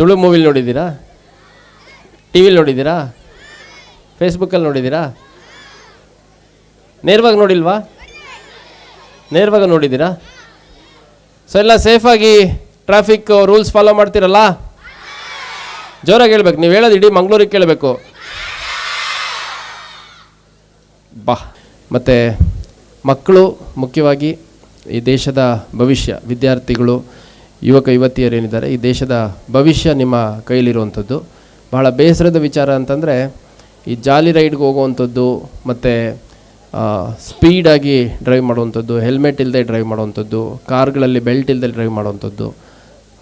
ತುಳು ಮೂವಿಲಿ ನೋಡಿದ್ದೀರಾ? ಟಿ ವಿಲಿ ನೋಡಿದ್ದೀರಾ? ಫೇಸ್ಬುಕ್ಕಲ್ಲಿ ನೋಡಿದ್ದೀರಾ? ನೇರವಾಗಿ ನೋಡಿಲ್ವಾ? ನೇರವಾಗಿ ನೋಡಿದ್ದೀರಾ? ಸೊ ಎಲ್ಲ ಸೇಫಾಗಿ ಟ್ರಾಫಿಕ್ ರೂಲ್ಸ್ ಫಾಲೋ ಮಾಡ್ತೀರಲ್ಲ? ಜೋರಾಗಿ ಹೇಳ್ಬೇಕು, ನೀವು ಹೇಳೋದು ಇಡೀ ಮಂಗಳೂರಿಗೆ ಕೇಳಬೇಕು. ಬಾ. ಮತ್ತು ಮಕ್ಕಳು ಮುಖ್ಯವಾಗಿ ಈ ದೇಶದ ಭವಿಷ್ಯ, ವಿದ್ಯಾರ್ಥಿಗಳು, ಯುವಕ ಯುವತಿಯರೇನಿದ್ದಾರೆ, ಈ ದೇಶದ ಭವಿಷ್ಯ ನಿಮ್ಮ ಕೈಲಿರುವಂಥದ್ದು. ಬಹಳ ಬೇಸರದ ವಿಚಾರ ಅಂತಂದರೆ ಈ ಜಾಲಿ ರೈಡ್ಗೆ ಹೋಗುವಂಥದ್ದು, ಮತ್ತು ಸ್ಪೀಡಾಗಿ ಡ್ರೈವ್ ಮಾಡುವಂಥದ್ದು, ಹೆಲ್ಮೆಟ್ ಇಲ್ಲದೆ ಡ್ರೈವ್ ಮಾಡುವಂಥದ್ದು, ಕಾರ್ಗಳಲ್ಲಿ ಬೆಲ್ಟ್ ಇಲ್ಲದೆ ಡ್ರೈವ್ ಮಾಡುವಂಥದ್ದು,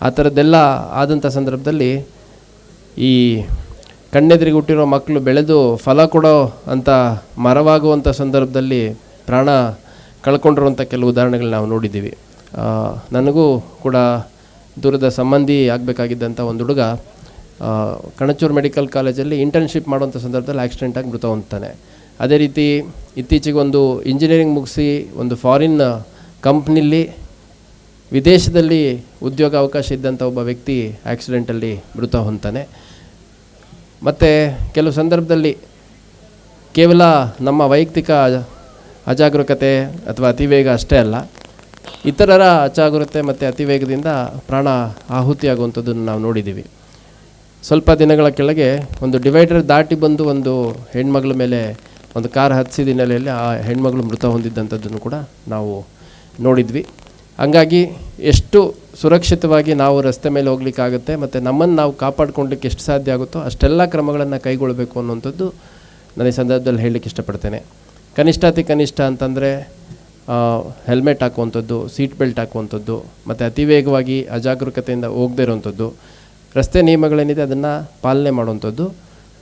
ಆ ಥರದ್ದೆಲ್ಲ ಆದಂಥ ಸಂದರ್ಭದಲ್ಲಿ ಈ ಕಣ್ಣೆದುರಿಗೆ ಹುಟ್ಟಿರೋ ಮಕ್ಕಳು ಬೆಳೆದು ಫಲ ಕೊಡೋ ಅಂಥ ಮರವಾಗುವಂಥ ಸಂದರ್ಭದಲ್ಲಿ ಪ್ರಾಣ ಕಳ್ಕೊಂಡಿರುವಂಥ ಕೆಲವು ಉದಾಹರಣೆಗಳು ನಾವು ನೋಡಿದ್ದೀವಿ. ನನಗೂ ಕೂಡ ದೂರದ ಸಂಬಂಧಿ ಆಗಬೇಕಾಗಿದ್ದಂಥ ಒಂದು ಹುಡುಗ ಕಣಚೂರು ಮೆಡಿಕಲ್ ಕಾಲೇಜಲ್ಲಿ ಇಂಟರ್ನ್ಶಿಪ್ ಮಾಡುವಂಥ ಸಂದರ್ಭದಲ್ಲಿ ಆಕ್ಸಿಡೆಂಟಾಗಿ ಮೃತ ಹೊಂದ್ತಾನೆ. ಅದೇ ರೀತಿ ಇತ್ತೀಚೆಗೆ ಒಂದು ಇಂಜಿನಿಯರಿಂಗ್ ಮುಗಿಸಿ ಒಂದು ಫಾರಿನ್ ಕಂಪ್ನಿಲಿ ವಿದೇಶದಲ್ಲಿ ಉದ್ಯೋಗ ಅವಕಾಶ ಇದ್ದಂಥ ಒಬ್ಬ ವ್ಯಕ್ತಿ ಆಕ್ಸಿಡೆಂಟಲ್ಲಿ ಮೃತ ಹೊಂದ್ತಾನೆ. ಮತ್ತು ಕೆಲವು ಸಂದರ್ಭದಲ್ಲಿ ಕೇವಲ ನಮ್ಮ ವೈಯಕ್ತಿಕ ಅಜಾಗರೂಕತೆ ಅಥವಾ ಅತಿವೇಗ ಅಷ್ಟೇ ಅಲ್ಲ, ಇತರರ ಅಜಾಗರೂಕತೆ ಮತ್ತು ಅತಿವೇಗದಿಂದ ಪ್ರಾಣ ಆಹುತಿಯಾಗುವಂಥದ್ದನ್ನು ನಾವು ನೋಡಿದ್ದೀವಿ. ಸ್ವಲ್ಪ ದಿನಗಳ ಕೆಳಗೆ ಒಂದು ಡಿವೈಡರ್ ದಾಟಿ ಬಂದು ಒಂದು ಹೆಣ್ಮಗಳ ಮೇಲೆ ಒಂದು ಕಾರ್ ಹತ್ತಿಸಿದ ಹಿನ್ನೆಲೆಯಲ್ಲಿ ಆ ಹೆಣ್ಮಗಳು ಮೃತ ಹೊಂದಿದ್ದಂಥದ್ದನ್ನು ಕೂಡ ನಾವು ನೋಡಿದ್ವಿ. ಹಂಗಾಗಿ ಎಷ್ಟು ಸುರಕ್ಷಿತವಾಗಿ ನಾವು ರಸ್ತೆ ಮೇಲೆ ಹೋಗ್ಲಿಕ್ಕಾಗುತ್ತೆ ಮತ್ತು ನಮ್ಮನ್ನು ನಾವು ಕಾಪಾಡ್ಕೊಳ್ಲಿಕ್ಕೆ ಎಷ್ಟು ಸಾಧ್ಯ ಆಗುತ್ತೋ ಅಷ್ಟೆಲ್ಲ ಕ್ರಮಗಳನ್ನು ಕೈಗೊಳ್ಳಬೇಕು ಅನ್ನುವಂಥದ್ದು ನಾನು ಈ ಸಂದರ್ಭದಲ್ಲಿ ಹೇಳಲಿಕ್ಕೆ ಇಷ್ಟಪಡ್ತೇನೆ. ಕನಿಷ್ಠಾತಿ ಕನಿಷ್ಠ ಅಂತಂದರೆ ಹೆಲ್ಮೆಟ್ ಹಾಕುವಂಥದ್ದು, ಸೀಟ್ ಬೆಲ್ಟ್ ಹಾಕುವಂಥದ್ದು, ಮತ್ತು ಅತಿ ವೇಗವಾಗಿ ಅಜಾಗರೂಕತೆಯಿಂದ ಹೋಗದೇ ಇರುವಂಥದ್ದು, ರಸ್ತೆ ನಿಯಮಗಳೇನಿದೆ ಅದನ್ನು ಪಾಲನೆ ಮಾಡುವಂಥದ್ದು,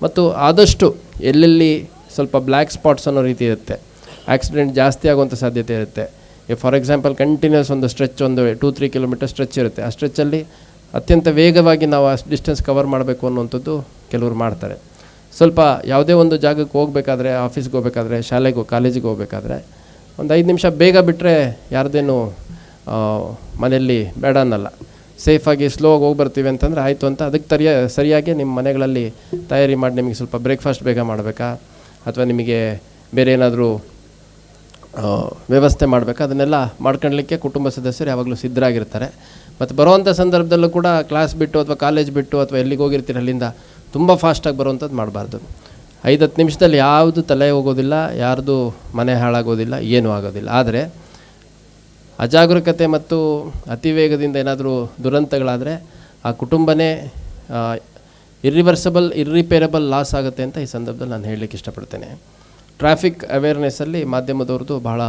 ಮತ್ತು ಆದಷ್ಟು ಎಲ್ಲೆಲ್ಲಿ ಸ್ವಲ್ಪ ಬ್ಲ್ಯಾಕ್ ಸ್ಪಾಟ್ಸ್ ಅನ್ನೋ ರೀತಿ ಇರುತ್ತೆ, ಆಕ್ಸಿಡೆಂಟ್ ಜಾಸ್ತಿ ಆಗುವಂಥ ಸಾಧ್ಯತೆ ಇರುತ್ತೆ. ಫಾರ್ ಎಕ್ಸಾಂಪಲ್ ಕಂಟಿನ್ಯೂಸ್ ಒಂದು ಸ್ಟ್ರೆಚ್, ಒಂದು 2-3 ಕಿಲೋಮೀಟರ್ ಸ್ಟ್ರೆಚ್ ಇರುತ್ತೆ. ಆ ಸ್ಟ್ರೆಚ್ಚಲ್ಲಿ ಅತ್ಯಂತ ವೇಗವಾಗಿ ನಾವು ಆ ಡಿಸ್ಟೆನ್ಸ್ ಕವರ್ ಮಾಡಬೇಕು ಅನ್ನುವಂಥದ್ದು ಕೆಲವರು ಮಾಡ್ತಾರೆ. ಸ್ವಲ್ಪ ಯಾವುದೇ ಒಂದು ಜಾಗಕ್ಕೆ ಹೋಗಬೇಕಾದ್ರೆ, ಆಫೀಸ್ಗೆ ಹೋಗಬೇಕಾದ್ರೆ, ಶಾಲೆಗೆ ಕಾಲೇಜಿಗೆ ಹೋಗಬೇಕಾದ್ರೆ ಒಂದು 5 ನಿಮಿಷ ಬೇಗ ಬಿಟ್ಟರೆ ಯಾರ್ದೇನು ಮನೆಯಲ್ಲಿ ಬೇಡ ಅನ್ನಲ್ಲ. ಸೇಫಾಗಿ ಸ್ಲೋಗಿ ಹೋಗಿ ಬರ್ತೀವಿ ಅಂತಂದರೆ ಆಯಿತು ಅಂತ ಅದಕ್ಕೆ ಸರಿಯಾಗಿ ನಿಮ್ಮ ಮನೆಗಳಲ್ಲಿ ತಯಾರಿ ಮಾಡಿ ನಿಮಗೆ ಸ್ವಲ್ಪ ಬ್ರೇಕ್ಫಾಸ್ಟ್ ಬೇಗ ಮಾಡಬೇಕಾ ಅಥವಾ ನಿಮಗೆ ಬೇರೆ ಏನಾದರೂ ವ್ಯವಸ್ಥೆ ಮಾಡಬೇಕಾ, ಅದನ್ನೆಲ್ಲ ಮಾಡ್ಕೊಳ್ಳಲಿಕ್ಕೆ ಕುಟುಂಬ ಸದಸ್ಯರು ಯಾವಾಗಲೂ ಸಿದ್ಧರಾಗಿರ್ತಾರೆ. ಮತ್ತು ಬರುವಂಥ ಸಂದರ್ಭದಲ್ಲೂ ಕೂಡ ಕ್ಲಾಸ್ ಬಿಟ್ಟು ಅಥವಾ ಕಾಲೇಜ್ ಬಿಟ್ಟು ಅಥವಾ ಎಲ್ಲಿಗೆ ಹೋಗಿರ್ತೀರ ಅಲ್ಲಿಂದ ತುಂಬ ಫಾಸ್ಟಾಗಿ ಬರುವಂಥದ್ದು ಮಾಡಬಾರ್ದು. 5-10 ನಿಮಿಷದಲ್ಲಿ ಯಾವುದು ತಲೆ ಹೋಗೋದಿಲ್ಲ, ಯಾರ್ದು ಮನೆ ಹಾಳಾಗೋದಿಲ್ಲ, ಏನೂ ಆಗೋದಿಲ್ಲ. ಆದರೆ ಅಜಾಗರೂಕತೆ ಮತ್ತು ಅತಿವೇಗದಿಂದ ಏನಾದರೂ ದುರಂತಗಳಾದರೆ ಆ ಕುಟುಂಬನೇ ಇರ್ರಿಪೇರಬಲ್ ಲಾಸ್ ಆಗುತ್ತೆ ಅಂತ ಈ ಸಂದರ್ಭದಲ್ಲಿ ನಾನು ಹೇಳಲಿಕ್ಕೆ ಇಷ್ಟಪಡ್ತೇನೆ. ಟ್ರಾಫಿಕ್ ಅವೇರ್ನೆಸ್ಸಲ್ಲಿ ಮಾಧ್ಯಮದವ್ರದ್ದು ಬಹಳ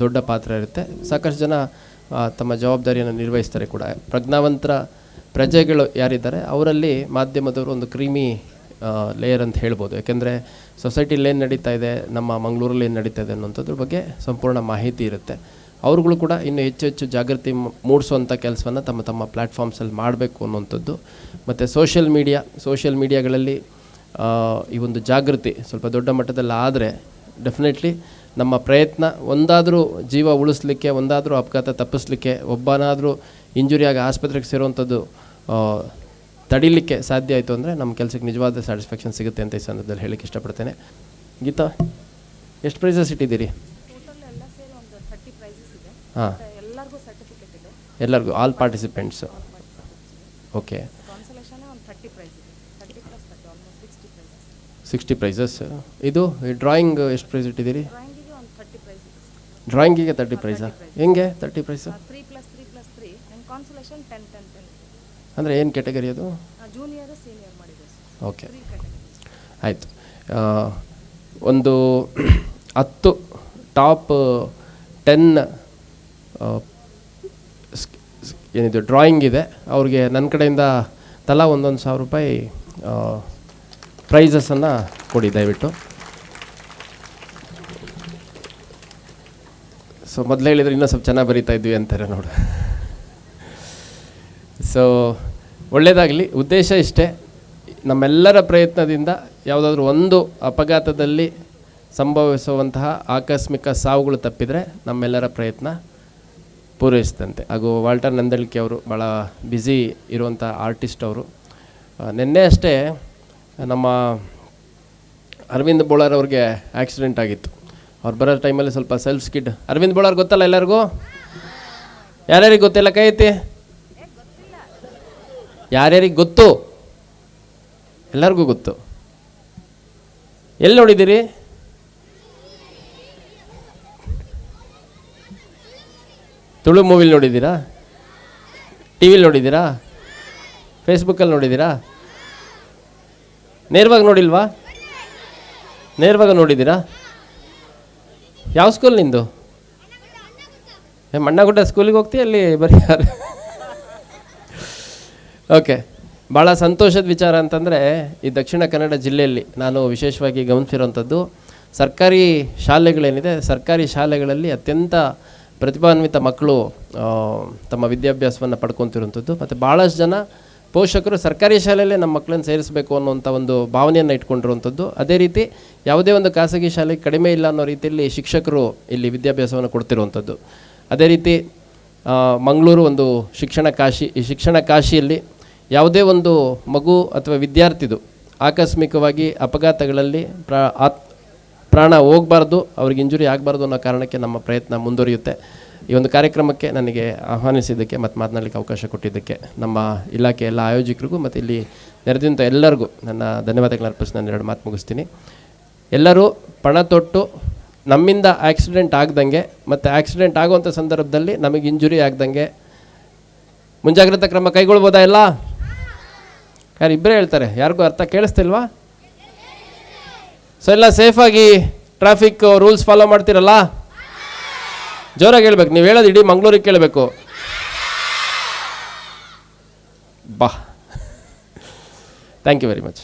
ದೊಡ್ಡ ಪಾತ್ರ ಇರುತ್ತೆ. ಸಾಕಷ್ಟು ಜನ ತಮ್ಮ ಜವಾಬ್ದಾರಿಯನ್ನು ನಿರ್ವಹಿಸ್ತಾರೆ ಕೂಡ. ಪ್ರಜ್ಞಾವಂತರ ಪ್ರಜೆಗಳು ಯಾರಿದ್ದಾರೆ ಅವರಲ್ಲಿ ಮಾಧ್ಯಮದವರು ಒಂದು ಕ್ರೀಮಿ ಲೇಯರ್ ಅಂತ ಹೇಳ್ಬೋದು. ಯಾಕೆಂದರೆ ಸೊಸೈಟಿಲಿ ಏನು ನಡೀತಾ ಇದೆ, ನಮ್ಮ ಮಂಗಳೂರಲ್ಲಿ ಏನು ನಡೀತಾ ಇದೆ ಅನ್ನೋಂಥದ್ರ ಬಗ್ಗೆ ಸಂಪೂರ್ಣ ಮಾಹಿತಿ ಇರುತ್ತೆ. ಅವ್ರುಗಳು ಕೂಡ ಇನ್ನೂ ಹೆಚ್ಚು ಜಾಗೃತಿ ಮೂಡಿಸುವಂಥ ಕೆಲಸವನ್ನು ತಮ್ಮ ಪ್ಲ್ಯಾಟ್ಫಾರ್ಮ್ಸಲ್ಲಿ ಮಾಡಬೇಕು ಅನ್ನುವಂಥದ್ದು. ಮತ್ತು ಸೋಷಿಯಲ್ ಮೀಡಿಯಾಗಳಲ್ಲಿ ಈ ಒಂದು ಜಾಗೃತಿ ಸ್ವಲ್ಪ ದೊಡ್ಡ ಮಟ್ಟದಲ್ಲಿ ಆದರೆ ಡೆಫಿನೆಟ್ಲಿ ನಮ್ಮ ಪ್ರಯತ್ನ ಒಂದಾದರೂ ಜೀವ ಉಳಿಸ್ಲಿಕ್ಕೆ, ಒಂದಾದರೂ ಅಪಘಾತ ತಪ್ಪಿಸ್ಲಿಕ್ಕೆ, ಒಬ್ಬನಾದರೂ ಇಂಜುರಿಯಾಗಿ ಆಸ್ಪತ್ರೆಗೆ ಸೇರುವಂಥದ್ದು ತಡಿಲಿಕ್ಕೆ ಸಾಧ್ಯ ಆಯಿತು ಅಂದರೆ ನಮ್ಮ ಕೆಲಸಕ್ಕೆ ನಿಜವಾದ ಸ್ಯಾಟಿಸ್ಫ್ಯಾಕ್ಷನ್ ಸಿಗುತ್ತೆ ಅಂತ ಈ ಸಂದರ್ಭದಲ್ಲಿ ಹೇಳಕ್ಕೆ ಇಷ್ಟಪಡ್ತೇನೆ. ಗೀತಾ, ಎಷ್ಟು ಪ್ರೈಸಸ್ ಇಟ್ಟಿದ್ದೀರಿ? ಹಾಂ, ಎಲ್ಲರಿಗೂ ಆಲ್ ಪಾರ್ಟಿಸಿಪೆಂಟ್ಸು. Okay, 60 prizes. ಇದು ಡ್ರಾಯಿಂಗ್ ಎಷ್ಟು ಪ್ರೈಸ್ ಇಟ್ಟಿದ್ದೀರಿ? ಡ್ರಾಯಿಂಗಿಗೆ 30 ಪ್ರೈಸಾ? ಹೆಂಗೆ 30 ಪ್ರೈಸು? ಅಂದರೆ ಏನು ಕ್ಯಾಟಗರಿ ಅದು? ಓಕೆ, ಆಯಿತು. ಒಂದು 10 ಟಾಪ್ 10 ಏನಿದೆ ಡ್ರಾಯಿಂಗ್ ಇದೆ ಅವ್ರಿಗೆ ನನ್ನ ಕಡೆಯಿಂದ ತಲಾ 1,000 ರೂಪಾಯಿ ಪ್ರೈಸಸನ್ನು ಕೊಡಿ ದಯವಿಟ್ಟು. ಸೊ ಮೊದಲು ಹೇಳಿದರೆ ಇನ್ನೂ ಸ್ವಲ್ಪ ಚೆನ್ನಾಗಿ ಬರೀತಾ ಇದ್ವಿ ಅಂತಾರೆ ನೋಡು. ಸೊ ಒಳ್ಳೆಯದಾಗಲಿ. ಉದ್ದೇಶ ಇಷ್ಟೇ, ನಮ್ಮೆಲ್ಲರ ಪ್ರಯತ್ನದಿಂದ ಯಾವುದಾದ್ರೂ ಒಂದು ಅಪಘಾತದಲ್ಲಿ ಸಂಭವಿಸುವಂತಹ ಆಕಸ್ಮಿಕ ಸಾವುಗಳು ತಪ್ಪಿದರೆ ನಮ್ಮೆಲ್ಲರ ಪ್ರಯತ್ನ ಪೂರೈಸಿದಂತೆ. ಹಾಗೂ ವಾಲ್ಟರ್ ನಂದಳ್ಕೆ ಅವರು ಭಾಳ ಬ್ಯುಸಿ ಇರುವಂಥ ಆರ್ಟಿಸ್ಟ್ ಅವರು. ನಿನ್ನೆ ಅಷ್ಟೇ ನಮ್ಮ ಅರವಿಂದ್ ಬೋಳಾರ್ ಅವ್ರಿಗೆ ಆಕ್ಸಿಡೆಂಟ್ ಆಗಿತ್ತು. ಅವ್ರು ಬರೋ ಟೈಮಲ್ಲಿ ಸ್ವಲ್ಪ ಸೆಲ್ಫ್ ಸ್ಕಿಡ್. ಅರವಿಂದ್ ಬೋಳಾರ್ ಗೊತ್ತಲ್ಲ ಎಲ್ಲರಿಗೂ? ಯಾರ್ಯಾರಿಗೆ ಗೊತ್ತಿಲ್ಲ ಕೈ ಐತಿ? ಯಾರ್ಯಾರಿಗೆ ಗೊತ್ತು? ಎಲ್ಲರಿಗೂ ಗೊತ್ತು. ಎಲ್ಲಿ ನೋಡಿದ್ದೀರಿ? ತುಳು ಮೂವಿಲಿ ನೋಡಿದ್ದೀರಾ? ಟಿ ವಿಲಿ ನೋಡಿದ್ದೀರಾ? ಫೇಸ್ಬುಕ್ಕಲ್ಲಿ ನೋಡಿದ್ದೀರಾ? ನೇರವಾಗಿ ನೋಡಿಲ್ವಾ? ನೇರವಾಗಿ ನೋಡಿದ್ದೀರಾ? ಯಾವ ಸ್ಕೂಲ್ ನಿಂದು? ಮಣ್ಣಗುಡ್ಡ ಸ್ಕೂಲಿಗೆ ಹೋಗ್ತೀಯ? ಅಲ್ಲಿ ಬರೀ ಯಾರು? ಓಕೆ, ಭಾಳ ಸಂತೋಷದ ವಿಚಾರ ಅಂತಂದರೆ ಈ ದಕ್ಷಿಣ ಕನ್ನಡ ಜಿಲ್ಲೆಯಲ್ಲಿ ನಾನು ವಿಶೇಷವಾಗಿ ಗಮನಿಸಿರೋಂಥದ್ದು ಸರ್ಕಾರಿ ಶಾಲೆಗಳೇನಿದೆ, ಸರ್ಕಾರಿ ಶಾಲೆಗಳಲ್ಲಿ ಅತ್ಯಂತ ಪ್ರತಿಭಾನ್ವಿತ ಮಕ್ಕಳು ತಮ್ಮ ವಿದ್ಯಾಭ್ಯಾಸವನ್ನು ಪಡ್ಕೊತಿರುವಂಥದ್ದು. ಮತ್ತು ಭಾಳಷ್ಟು ಜನ ಪೋಷಕರು ಸರ್ಕಾರಿ ಶಾಲೆಯಲ್ಲೇ ನಮ್ಮ ಮಕ್ಕಳನ್ನು ಸೇರಿಸಬೇಕು ಅನ್ನುವಂಥ ಒಂದು ಭಾವನೆಯನ್ನು ಇಟ್ಕೊಂಡಿರುವಂಥದ್ದು. ಅದೇ ರೀತಿ ಯಾವುದೇ ಒಂದು ಖಾಸಗಿ ಶಾಲೆಗೆ ಕಡಿಮೆ ಇಲ್ಲ ಅನ್ನೋ ರೀತಿಯಲ್ಲಿ ಶಿಕ್ಷಕರು ಇಲ್ಲಿ ವಿದ್ಯಾಭ್ಯಾಸವನ್ನು ಕೊಡ್ತಿರುವಂಥದ್ದು. ಅದೇ ರೀತಿ ಮಂಗಳೂರು ಒಂದು ಶಿಕ್ಷಣ ಕಾಶಿ. ಈ ಶಿಕ್ಷಣ ಕಾಶಿಯಲ್ಲಿ ಯಾವುದೇ ಒಂದು ಮಗು ಅಥವಾ ವಿದ್ಯಾರ್ಥಿದು ಆಕಸ್ಮಿಕವಾಗಿ ಅಪಘಾತಗಳಲ್ಲಿ ಪ್ರಾಣ ಹೋಗಬಾರ್ದು, ಅವ್ರಿಗೆ ಇಂಜುರಿ ಆಗಬಾರ್ದು ಅನ್ನೋ ಕಾರಣಕ್ಕೆ ನಮ್ಮ ಪ್ರಯತ್ನ ಮುಂದುವರಿಯುತ್ತೆ. ಈ ಒಂದು ಕಾರ್ಯಕ್ರಮಕ್ಕೆ ನನಗೆ ಆಹ್ವಾನಿಸಿದ್ದಕ್ಕೆ ಮತ್ತು ಮಾತನಾಡಲಿಕ್ಕೆ ಅವಕಾಶ ಕೊಟ್ಟಿದ್ದಕ್ಕೆ ನಮ್ಮ ಇಲಾಖೆ ಎಲ್ಲ ಆಯೋಜಕರಿಗೂ ಮತ್ತು ಇಲ್ಲಿ ನೆರೆದಂಥ ಎಲ್ಲರಿಗೂ ನನ್ನ ಧನ್ಯವಾದಗಳನ್ನ ಅರ್ಪಿಸಿ ನಾನು 2 ಮಾತು ಮುಗಿಸ್ತೀನಿ. ಎಲ್ಲರೂ ಪಣ ತೊಟ್ಟು ನಮ್ಮಿಂದ ಆಕ್ಸಿಡೆಂಟ್ ಆಗ್ದಂಗೆ ಮತ್ತು ಆಕ್ಸಿಡೆಂಟ್ ಆಗುವಂಥ ಸಂದರ್ಭದಲ್ಲಿ ನಮಗೆ ಇಂಜುರಿ ಆಗ್ದಂಗೆ ಮುಂಜಾಗ್ರತಾ ಕ್ರಮ ಕೈಗೊಳ್ಬೋದಾ? ಎಲ್ಲ ಯಾರು ಇಬ್ಬರೇ ಹೇಳ್ತಾರೆ, ಯಾರಿಗೂ ಅರ್ಥ ಕೇಳಿಸ್ತಿಲ್ವಾ? ಸೊ ಎಲ್ಲ ಸೇಫಾಗಿ ಟ್ರಾಫಿಕ್ ರೂಲ್ಸ್ ಫಾಲೋ ಮಾಡ್ತೀರಲ್ಲ? ಜೋರಾಗಿ ಹೇಳ್ಬೇಕು. ನೀವು ಹೇಳೋದು ಇಡೀ ಮಂಗಳೂರಿಗೆ ಕೇಳಬೇಕು. ಬಾ. Thank you very much.